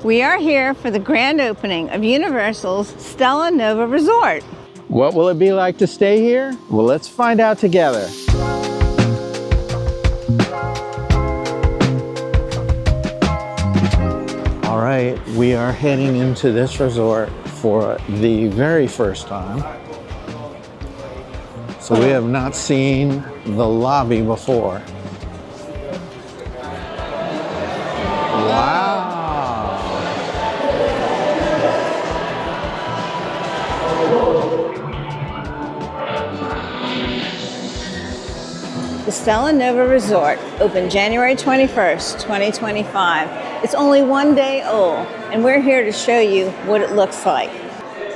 We are here for the grand opening of Universal's Stella Nova Resort. What will it be like to stay here? Well, let's find out together. All right, we are heading into this resort for the very first time. So we have not seen the lobby before. Wow. The Stella Nova Resort opened January 21st, 2025. It's only one day old, and we're here to show you what it looks like.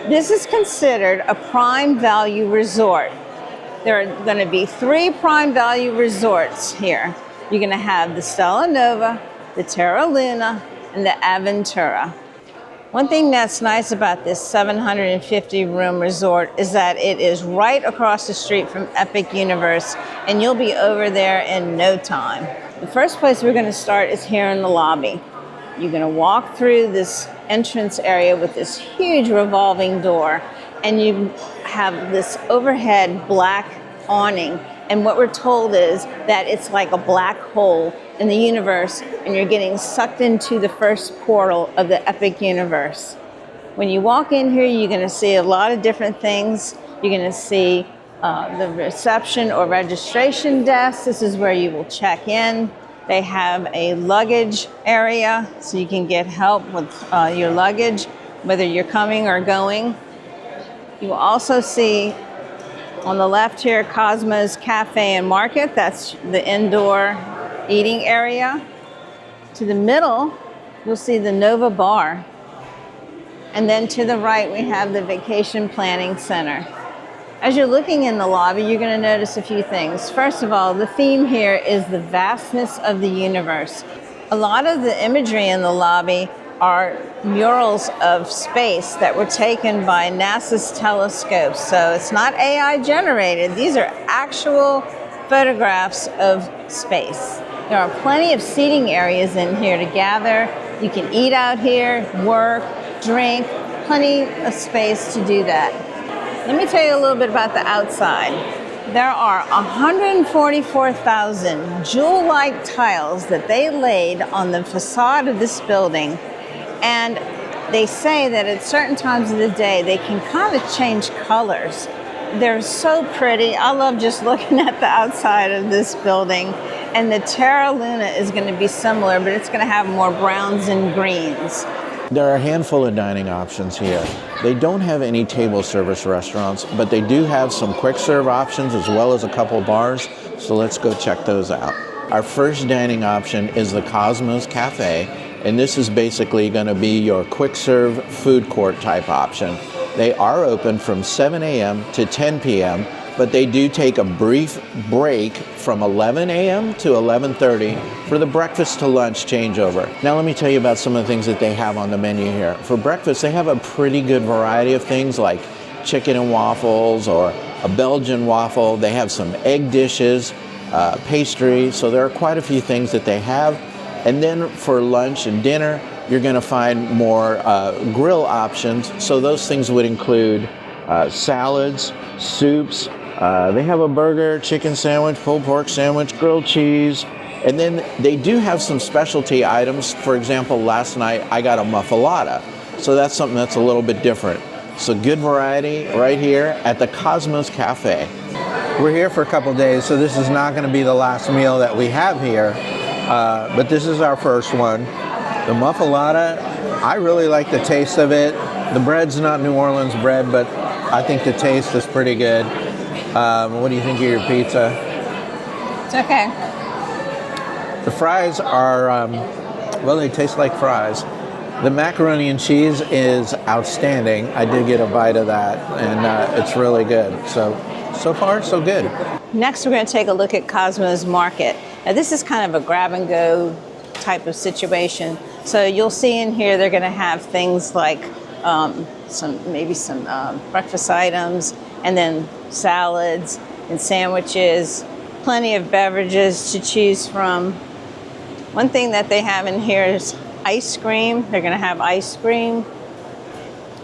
This is considered a prime value resort. There are going to be 3 prime value resorts here. You're going to have the Stella Nova, the Terra Luna, and the Aventura. One thing that's nice about this 750 room resort is that it is right across the street from Epic Universe, and you'll be over there in no time. The first place we're going to start is here in the lobby. You're going to walk through this entrance area with this huge revolving door, and you have this overhead black awning. And what we're told is that it's like a black hole in the universe, and you're getting sucked into the first portal of the Epic Universe. When you walk in here, you're going to see a lot of different things. You're going to see the reception or registration desk. This is where you will check in. They have a luggage area, so you can get help with your luggage, whether you're coming or going. You will also see on the left here, Cosmo's Cafe and Market. That's the indoor eating area. To the middle, you'll see the Nova Bar. And then to the right, we have the Vacation Planning Center. As you're looking in the lobby, you're going to notice a few things. First of all, the theme here is the vastness of the universe. A lot of the imagery in the lobby are murals of space that were taken by NASA's telescopes. So it's not AI generated. These are actual photographs of space. There are plenty of seating areas in here to gather. You can eat out here, work, drink, plenty of space to do that. Let me tell you a little bit about the outside. There are 144,000 jewel-like tiles that they laid on the facade of this building. And they say that at certain times of the day, they can kind of change colors. They're so pretty. I love just looking at the outside of this building. And the Terra Luna is going to be similar, but it's going to have more browns and greens. There are a handful of dining options here. They don't have any table service restaurants, but they do have some quick serve options as well as a couple bars. So let's go check those out. Our first dining option is the Cosmo's Cafe, and this is basically going to be your quick serve food court type option. They are open from 7 a.m. to 10 p.m., but they do take a brief break from 11 a.m. to 11:30 for the breakfast to lunch changeover. Now let me tell you about some of the things that they have on the menu here. For breakfast, they have a pretty good variety of things like chicken and waffles or a Belgian waffle. They have some egg dishes, pastry, so there are quite a few things that they have. And then for lunch and dinner, you're going to find more grill options. So those things would include salads, soups. They have a burger, chicken sandwich, pulled pork sandwich, grilled cheese. And then they do have some specialty items. For example, last night I got a muffalata. So that's something that's a little bit different. So good variety right here at the Cosmo's Cafe. We're here for a couple days, so this is not going to be the last meal that we have here. But this is our first one. The muffalata, I really like the taste of it. The bread's not New Orleans bread, but I think the taste is pretty good. What do you think of your pizza? It's okay. The fries are, well, they taste like fries. The macaroni and cheese is outstanding. I did get a bite of that, and it's really good. So far, so good. Next, we're going to take a look at Cosmo's Market. Now, this is kind of a grab-and-go type of situation. So you'll see in here they're going to have things like some breakfast items, and then salads and sandwiches, plenty of beverages to choose from. One thing that they have in here is ice cream. They're going to have ice cream.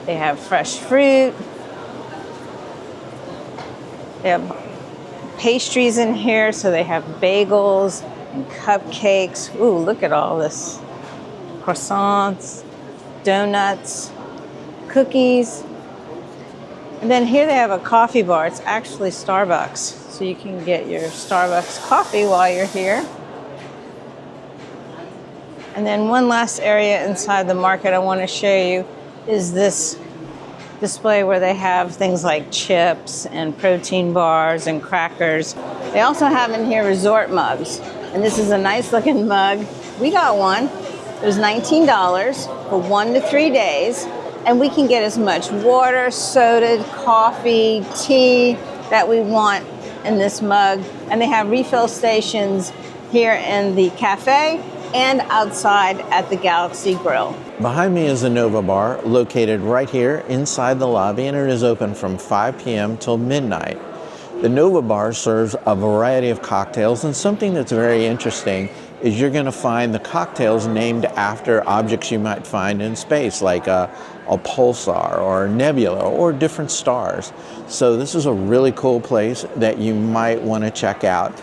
They have fresh fruit. They have pastries in here, so they have bagels and cupcakes. Ooh, look at all this. Croissants, donuts, cookies. And then here they have a coffee bar. It's actually Starbucks, so you can get your Starbucks coffee while you're here. And then one last area inside the market I want to show you is this display where they have things like chips and protein bars and crackers. They also have in here resort mugs. And this is a nice looking mug. We got one. It was $19 for 1 to 3 days. And we can get as much water, soda, coffee, tea that we want in this mug. And they have refill stations here in the cafe and outside at the Galaxy Grill. Behind me is the Nova Bar, located right here inside the lobby, and it is open from 5 p.m. till midnight. The Nova Bar serves a variety of cocktails, and something that's very interesting is you're going to find the cocktails named after objects you might find in space, like a pulsar or a nebula or different stars. So this is a really cool place that you might want to check out.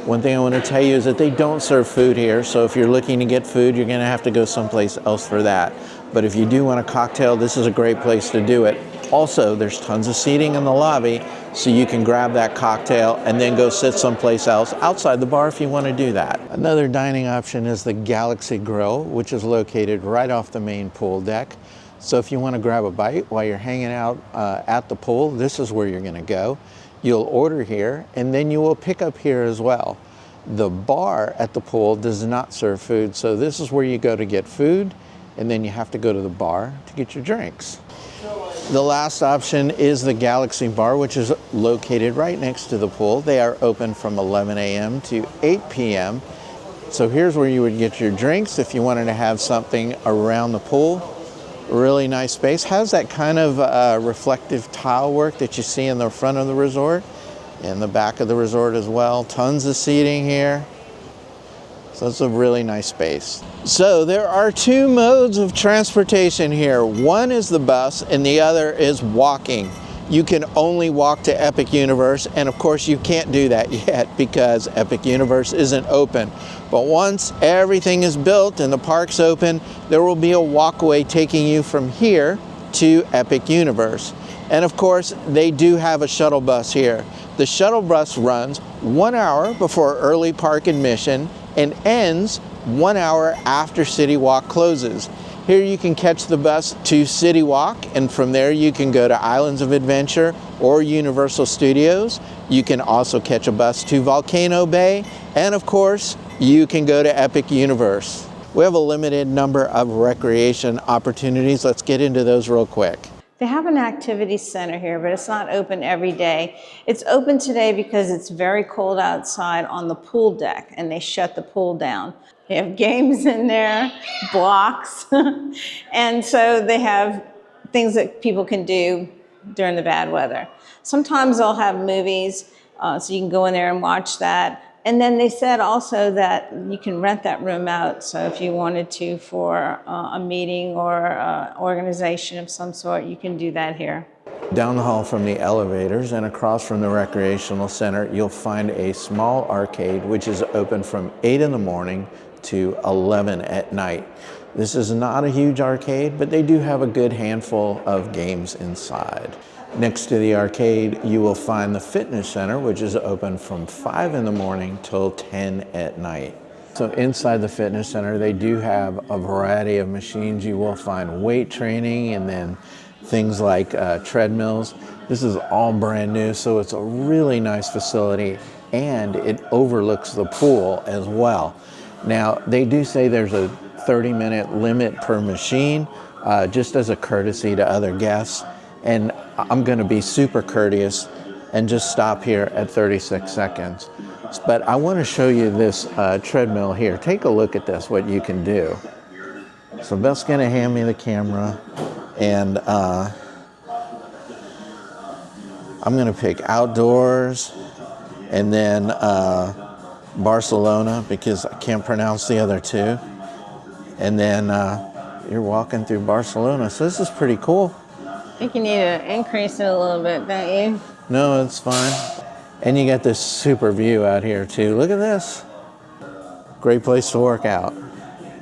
One thing I want to tell you is that they don't serve food here, so if you're looking to get food, you're going to have to go someplace else for that. But if you do want a cocktail, this is a great place to do it. Also, there's tons of seating in the lobby, so you can grab that cocktail and then go sit someplace else outside the bar if you want to do that. Another dining option is the Galaxy Grill, which is located right off the main pool deck. So if you want to grab a bite while you're hanging out at the pool, this is where you're going to go. You'll order here, and then you will pick up here as well. The bar at the pool does not serve food, so this is where you go to get food, and then you have to go to the bar to get your drinks. The last option is the Galaxy Bar, which is located right next to the pool. They are open from 11 a.m. to 8 p.m. So here's where you would get your drinks if you wanted to have something around the pool. Really nice space. Has that kind of reflective tile work that you see in the front of the resort, in the back of the resort as well. Tons of seating here. So it's a really nice space. So there are two modes of transportation here. One is the bus and the other is walking. You can only walk to Epic Universe, and of course you can't do that yet because Epic Universe isn't open. But once everything is built and the park's open, there will be a walkway taking you from here to Epic Universe. And of course, they do have a shuttle bus here. The shuttle bus runs 1 hour before early park admission and ends 1 hour after City Walk closes. Here you can catch the bus to City Walk, and from there you can go to Islands of Adventure or Universal Studios. You can also catch a bus to Volcano Bay, and of course, you can go to Epic Universe. We have a limited number of recreation opportunities. Let's get into those real quick. They have an activity center here, but it's not open every day. It's open today because it's very cold outside on the pool deck, and they shut the pool down. They have games in there, blocks, and so they have things that people can do during the bad weather. Sometimes they'll have movies, so you can go in there and watch that. And then they said also that you can rent that room out, so if you wanted to for a meeting or organization of some sort, you can do that here. Down the hall from the elevators and across from the recreational center, you'll find a small arcade which is open from 8 in the morning to 11 at night. This is not a huge arcade, but they do have a good handful of games inside. Next to the arcade, you will find the fitness center, which is open from 5 in the morning till 10 at night. So inside the fitness center, they do have a variety of machines. You will find weight training and then things like treadmills. This is all brand new, so it's a really nice facility, and it overlooks the pool as well. Now, they do say there's a 30-minute limit per machine, just as a courtesy to other guests. And I'm going to be super courteous and just stop here at 36 seconds. But I want to show you this treadmill here. Take a look at this, what you can do. So Beth's going to hand me the camera, and I'm going to pick outdoors and then Barcelona, because I can't pronounce the other two. And then you're walking through Barcelona. So this is pretty cool. I think you need to increase it a little bit, don't you? No, it's fine. And you got this super view out here too. Look at this. Great place to work out.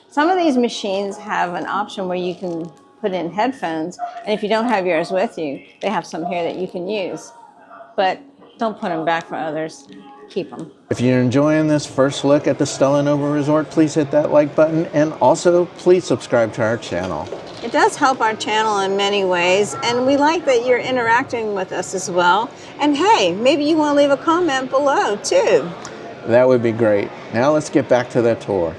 Some of these machines have an option where you can put in headphones, and if you don't have yours with you, they have some here that you can use. But don't put them back for others. Keep them. If you're enjoying this first look at the Stella Nova Resort, please hit that like button, and also please subscribe to our channel. It does help our channel in many ways, and we like that you're interacting with us as well. And hey, maybe you want to leave a comment below too. That would be great. Now let's get back to the tour.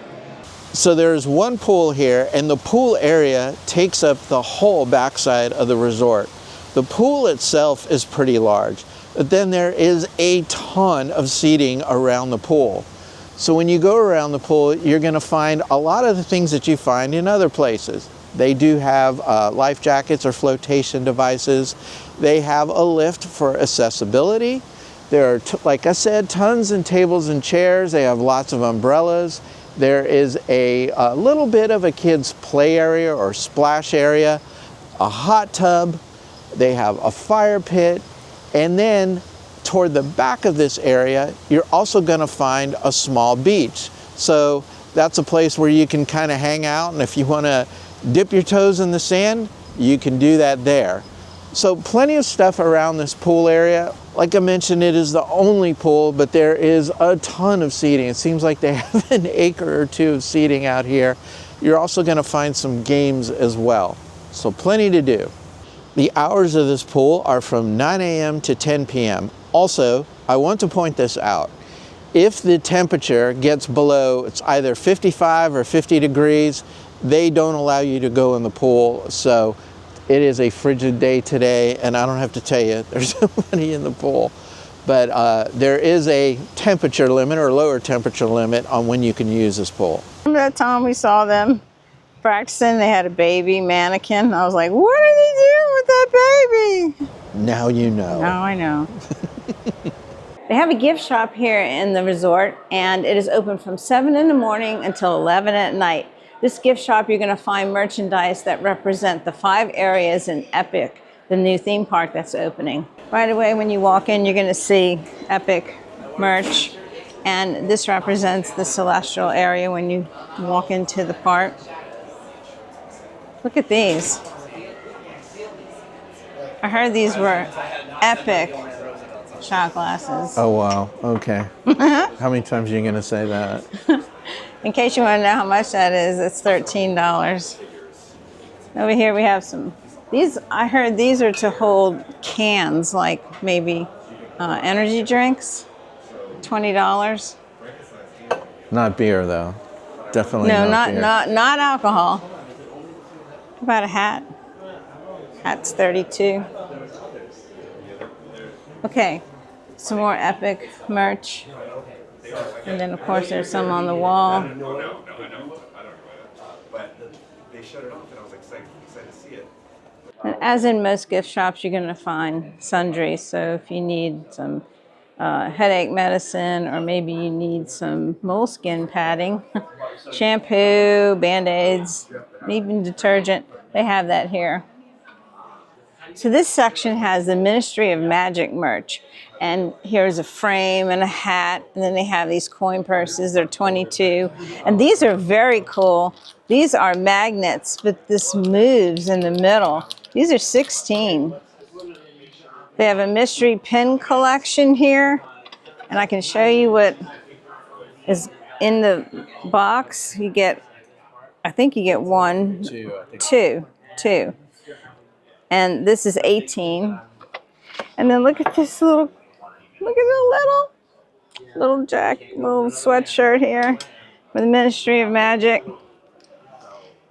So there's one pool here, and the pool area takes up the whole backside of the resort. The pool itself is pretty large, but then there is a ton of seating around the pool. So when you go around the pool, you're going to find a lot of the things that you find in other places. They do have life jackets or flotation devices. They have a lift for accessibility. There are, like I said, tons and tables and chairs. They have lots of umbrellas. There is a little bit of a kids' play area or splash area, a hot tub. They have a fire pit. And then toward the back of this area, you're also going to find a small beach. So that's a place where you can kind of hang out. And if you want to dip your toes in the sand, you can do that there. So plenty of stuff around this pool area. Like I mentioned, it is the only pool, but there is a ton of seating. It seems like they have an acre or two of seating out here. You're also going to find some games as well. So plenty to do. The hours of this pool are from 9 a.m. to 10 p.m. Also, I want to point this out. If the temperature gets below, it's either 55 or 50 degrees, they don't allow you to go in the pool. So it is a frigid day today, and I don't have to tell you, there's nobody in the pool. But there is a temperature limit or lower temperature limit on when you can use this pool. Remember that time we saw them practicing? They had a baby mannequin. I was like, what are they doing with that baby? Now you know. Now I know. They have a gift shop here in the resort, and it is open from 7 in the morning until 11 at night. This gift shop, you're going to find merchandise that represent the 5 areas in Epic, the new theme park that's opening. Right away when you walk in, you're going to see Epic merch, and this represents the celestial area when you walk into the park. Look at these. I heard these were Epic shot glasses. Oh, wow. Okay. How many times are you going to say that? In case you want to know how much that is, it's $13. Over here we have some, these, I heard these are to hold cans, like maybe energy drinks, $20. Not beer, though. Definitely No, not beer. not alcohol. How about a hat? Hat's $32. Okay, some more Epic merch. And then, of course, there's some on the wall. And as in most gift shops, you're going to find sundries. So if you need some headache medicine, or maybe you need some moleskin padding, shampoo, Band-Aids, even detergent, they have that here. So this section has the Ministry of Magic merch. And here's a frame and a hat. And then they have these coin purses. They're $22. And these are very cool. These are magnets, but this moves in the middle. These are $16. They have a mystery pin collection here. And I can show you what is in the box. You get, I think you get one, two. And this is 18. And then look at this little, look at the little sweatshirt here for the Ministry of Magic.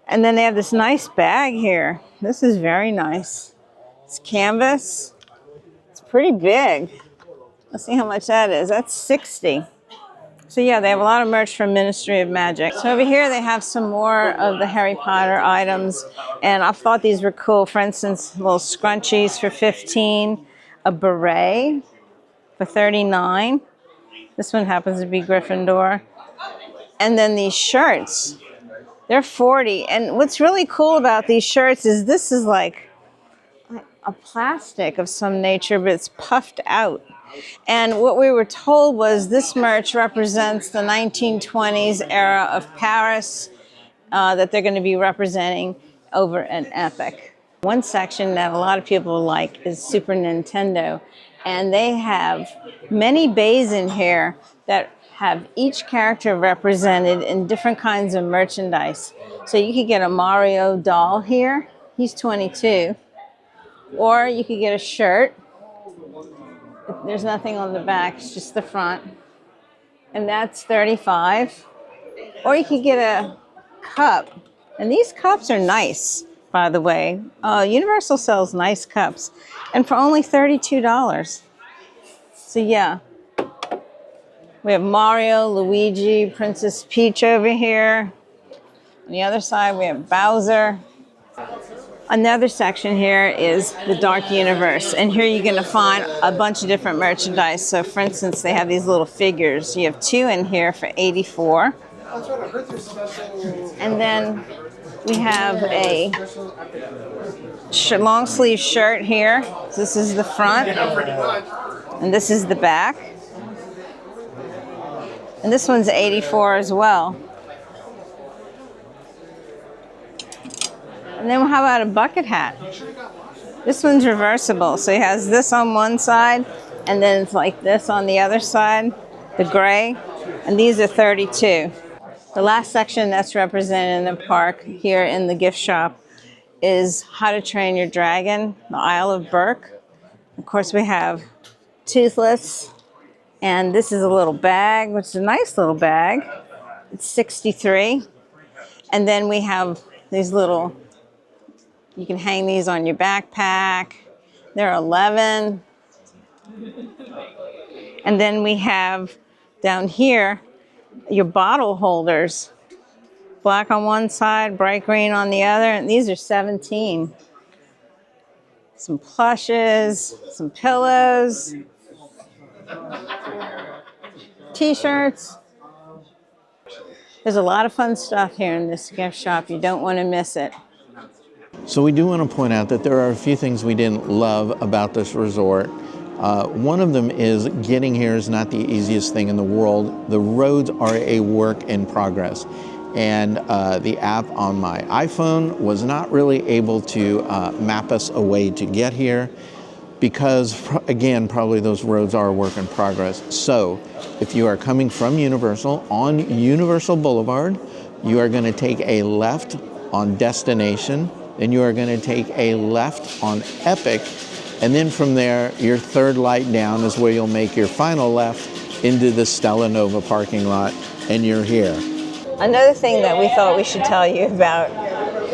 And then they have this nice bag here. This is very nice. It's canvas. It's pretty big. Let's see how much that is. That's 60. So yeah, they have a lot of merch from Ministry of Magic. So over here they have some more of the Harry Potter items. And I thought these were cool. For instance, little scrunchies for 15. A beret for 39. This one happens to be Gryffindor. And then these shirts. They're 40. And what's really cool about these shirts is this is like a plastic of some nature, but it's puffed out. And what we were told was this merch represents the 1920s era of Paris that they're going to be representing over an Epic. One section that a lot of people like is Super Nintendo, and they have many bays in here that have each character represented in different kinds of merchandise. So you could get a Mario doll here, he's 22, or you could get a shirt. There's nothing on the back, it's just the front, and that's 35. Or you could get a cup, and these cups are nice, by the way. Universal sells nice cups, and for only $32. So yeah, we have Mario, Luigi, Princess Peach over here. On the other side, we have Bowser. Another section here is the Dark Universe, and here you're going to find a bunch of different merchandise. So for instance, they have these little figures. You have two in here for $84. And then we have a long sleeve shirt here. So this is the front, and this is the back. And this one's $84 as well. And then how about a bucket hat? This one's reversible. So it has this on one side, and then it's like this on the other side, the gray. And these are $32. The last section that's represented in the park here in the gift shop is How to Train Your Dragon, the Isle of Berk. Of course, we have Toothless, and this is a little bag, which is a nice little bag. It's $63. And then we have these little, you can hang these on your backpack. They're $11. And then we have down here your bottle holders. Black on one side, bright green on the other, and these are $17. Some plushes, some pillows, t-shirts. There's a lot of fun stuff here in this gift shop. You don't want to miss it. So we do want to point out that there are a few things we didn't love about this resort. One of them is getting here is not the easiest thing in the world. The roads are a work in progress. And the app on my iPhone was not really able to map us a way to get here because, again, probably those roads are a work in progress. So if you are coming from Universal on Universal Boulevard, you are going to take a left on Destination, then you are going to take a left on Epic, and then from there, your third light down is where you'll make your final left into the Stella Nova parking lot, and you're here. Another thing that we thought we should tell you about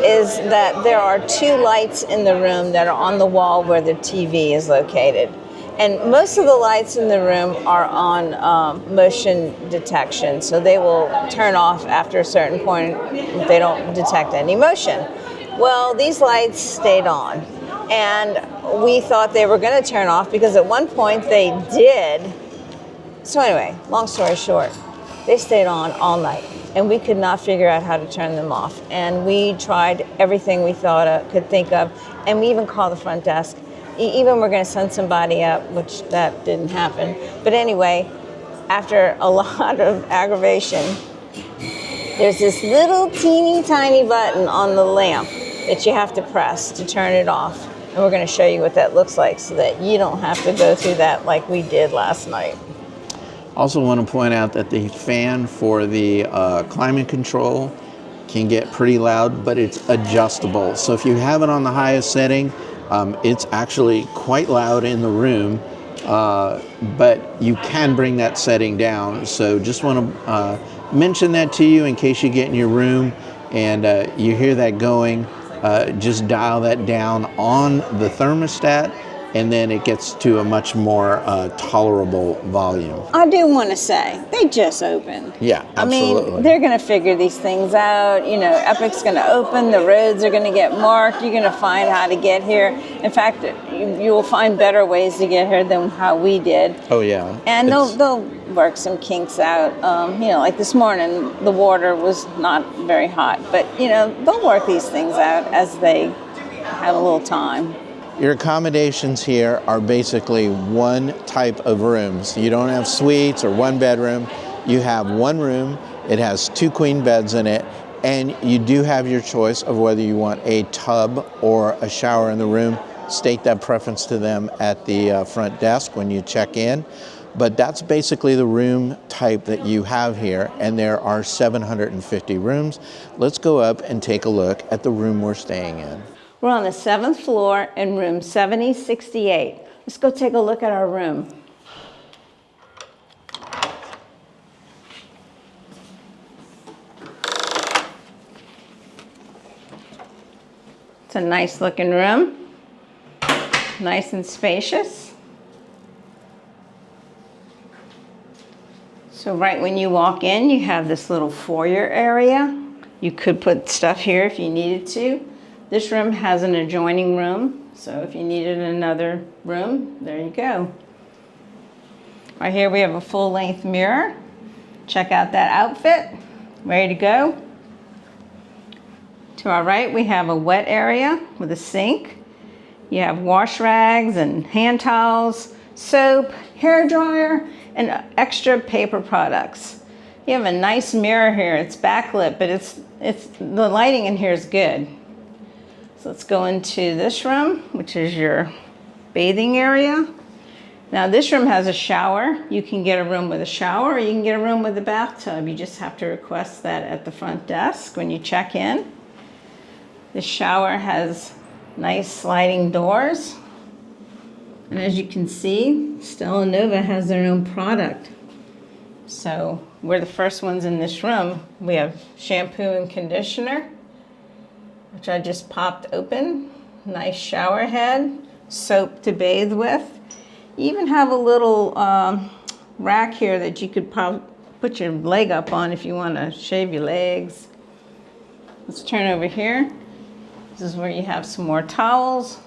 is that there are two lights in the room that are on the wall where the TV is located. And most of the lights in the room are on motion detection, so they will turn off after a certain point if they don't detect any motion. Well, these lights stayed on, and we thought they were going to turn off because at one point they did. So anyway, long story short, they stayed on all night, and we could not figure out how to turn them off. And we tried everything we could think of, and we even called the front desk. Even we're going to send somebody up, which that didn't happen. But anyway, after a lot of aggravation, there's this little teeny tiny button on the lamp that you have to press to turn it off. And we're going to show you what that looks like so that you don't have to go through that like we did last night. Also want to point out that the fan for the climate control can get pretty loud, but it's adjustable. So if you have it on the highest setting, it's actually quite loud in the room, but you can bring that setting down. So just want to mention that to you in case you get in your room and you hear that going. Just dial that down on the thermostat and then it gets to a much more tolerable volume. I do want to say, they just opened. Yeah, absolutely. I mean, they're going to figure these things out. You know, Epic's going to open, the roads are going to get marked, you're going to find how to get here. In fact, you will find better ways to get here than how we did. Oh, yeah. And they'll work some kinks out. You know, like this morning, the water was not very hot. But, you know, they'll work these things out as they have a little time. Your accommodations here are basically one type of rooms. You don't have suites or one bedroom. You have one room. It has 2 queen beds in it, and you do have your choice of whether you want a tub or a shower in the room. State that preference to them at the front desk when you check in. But that's basically the room type that you have here, and there are 750 rooms. Let's go up and take a look at the room we're staying in. We're on the 7th floor in room 7068. Let's go take a look at our room. It's a nice looking room, nice and spacious. So right when you walk in, you have this little foyer area. You could put stuff here if you needed to. This room has an adjoining room, so if you needed another room, there you go. Right here we have a full-length mirror. Check out that outfit, ready to go. To our right, we have a wet area with a sink. You have wash rags and hand towels, soap, hair dryer, and extra paper products. You have a nice mirror here. It's backlit, but the lighting in here is good. So let's go into this room, which is your bathing area. Now this room has a shower. You can get a room with a shower, or you can get a room with a bathtub. You just have to request that at the front desk when you check in. The shower has nice sliding doors. And as you can see, Stella Nova has their own product. So we're the first ones in this room. We have shampoo and conditioner, which I just popped open. Nice shower head, soap to bathe with. You even have a little rack here that you could put your leg up on if you want to shave your legs. Let's turn over here. This is where you have some more towels,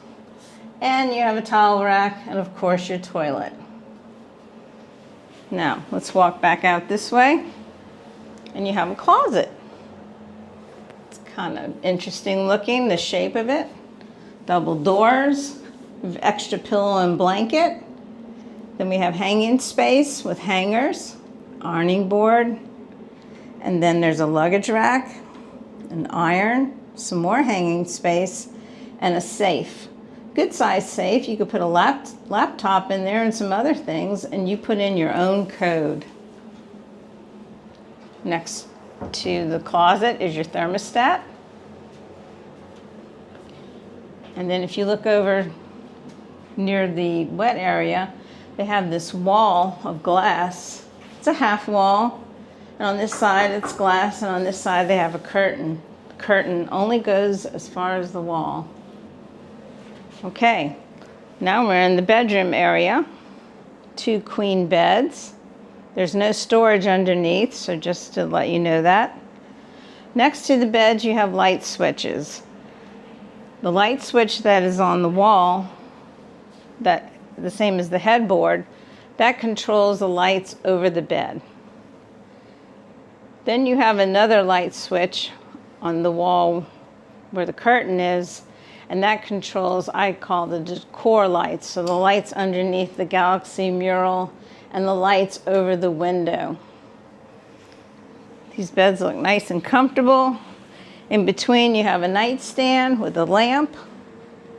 and you have a towel rack, and of course your toilet. Now let's walk back out this way, and you have a closet. Kind of interesting looking, the shape of it. Double doors, extra pillow and blanket. Then we have hanging space with hangers, ironing board, and then there's a luggage rack, an iron, some more hanging space, and a safe. Good size safe. You could put a laptop in there and some other things, and you put in your own code. Next to the closet is your thermostat. And then if you look over near the wet area, they have this wall of glass. It's a half wall, and on this side it's glass, and on this side they have a curtain. The curtain only goes as far as the wall. Okay, now we're in the bedroom area. 2 queen beds. There's no storage underneath, so just to let you know that. Next to the beds, you have light switches. The light switch that is on the wall, that the same as the headboard, that controls the lights over the bed. Then you have another light switch on the wall where the curtain is, and that controls, I call the decor lights, so the lights underneath the Galaxy mural and the lights over the window. These beds look nice and comfortable. In between, you have a nightstand with a lamp,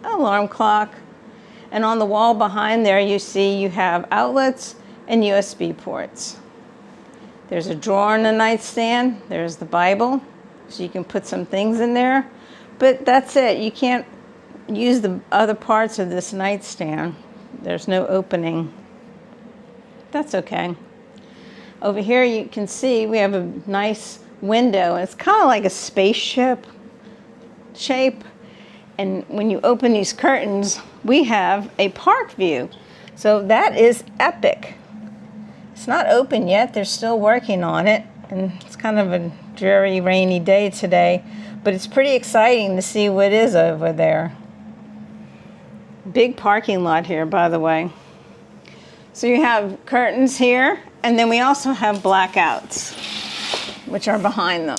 an alarm clock, and on the wall behind there, you see you have outlets and USB ports. There's a drawer in the nightstand. There's the Bible, so you can put some things in there. But that's it. You can't use the other parts of this nightstand. There's no opening. That's okay. Over here you can see we have a nice window. It's kind of like a spaceship shape. And when you open these curtains, we have a park view. So that is epic. It's not open yet. They're still working on it. And it's kind of a dreary, rainy day today. But it's pretty exciting to see what is over there. Big parking lot here, by the way. So you have curtains here. And then we also have blackouts, which are behind them.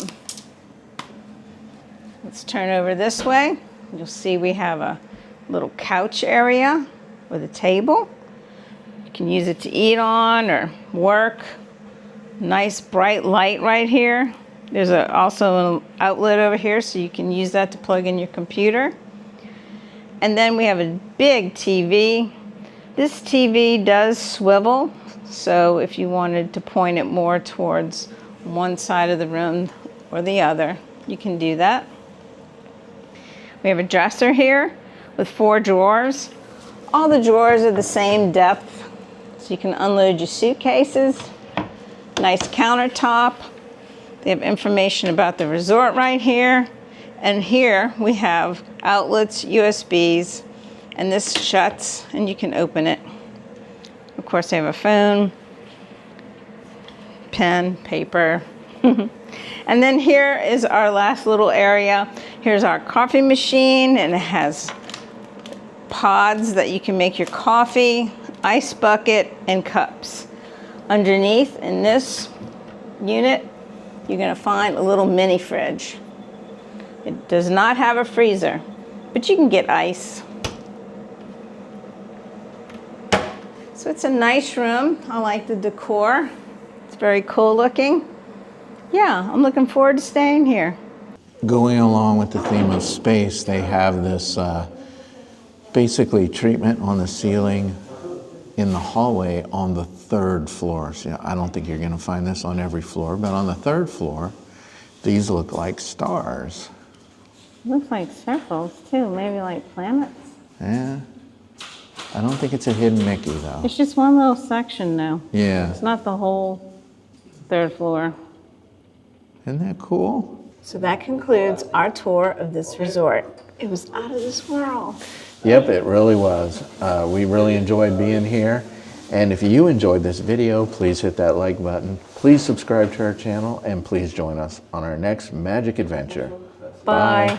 Let's turn over this way. You'll see we have a little couch area with a table. You can use it to eat on or work. Nice bright light right here. There's also an outlet over here, so you can use that to plug in your computer. And then we have a big TV. This TV does swivel, so if you wanted to point it more towards one side of the room or the other, you can do that. We have a dresser here with 4 drawers. All the drawers are the same depth, so you can unload your suitcases. Nice countertop. They have information about the resort right here. And here we have outlets, USBs, and this shuts and you can open it. Of course, they have a phone, pen, paper. And then here is our last little area. Here's our coffee machine, and it has pods that you can make your coffee, ice bucket, and cups. Underneath in this unit, you're gonna find a little mini fridge. It does not have a freezer, but you can get ice. So it's a nice room. I like the decor. It's very cool looking. Yeah, I'm looking forward to staying here. Going along with the theme of space, they have this basically treatment on the ceiling in the hallway on the 3rd floor. So I don't think you're going to find this on every floor, but on the 3rd floor, these look like stars. Looks like circles too, maybe like planets. Yeah. I don't think it's a hidden Mickey though. It's just one little section now. Yeah. It's not the whole 3rd floor. Isn't that cool? So that concludes our tour of this resort. It was out of this world. Yep, it really was. We really enjoyed being here. And if you enjoyed this video, please hit that like button. Please subscribe to our channel and please join us on our next magic adventure. Bye.